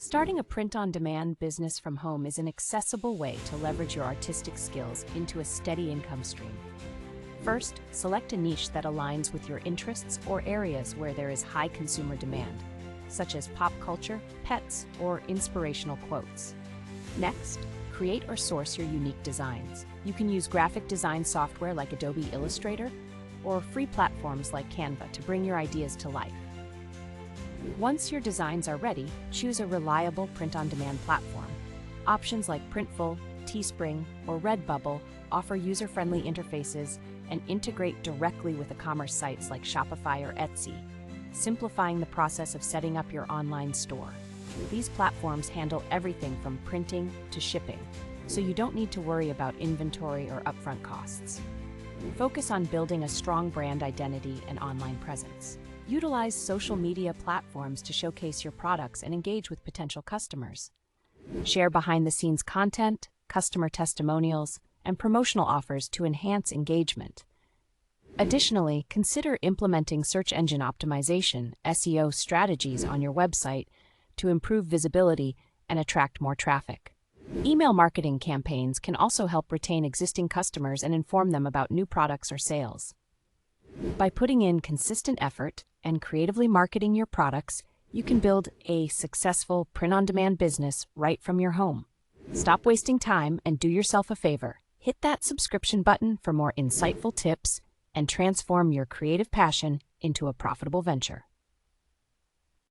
Starting a print-on-demand business from home is an accessible way to leverage your artistic skills into a steady income stream. First, select a niche that aligns with your interests or areas where there is high consumer demand, such as pop culture, pets, or inspirational quotes. Next, create or source your unique designs. You can use graphic design software like Adobe Illustrator or free platforms like Canva to bring your ideas to life. Once your designs are ready, choose a reliable print-on-demand platform. Options like Printful, Teespring, or Redbubble offer user-friendly interfaces and integrate directly with e-commerce sites like Shopify or Etsy, simplifying the process of setting up your online store. These platforms handle everything from printing to shipping, so you don't need to worry about inventory or upfront costs. Focus on building a strong brand identity and online presence. Utilize social media platforms to showcase your products and engage with potential customers. Share behind-the-scenes content, customer testimonials, and promotional offers to enhance engagement. Additionally, consider implementing search engine optimization (SEO) strategies on your website to improve visibility and attract more traffic. Email marketing campaigns can also help retain existing customers and inform them about new products or sales. By putting in consistent effort and creatively marketing your products, you can build a successful print-on-demand business right from your home. Stop wasting time and do yourself a favor. Hit that subscription button for more insightful tips and transform your creative passion into a profitable venture.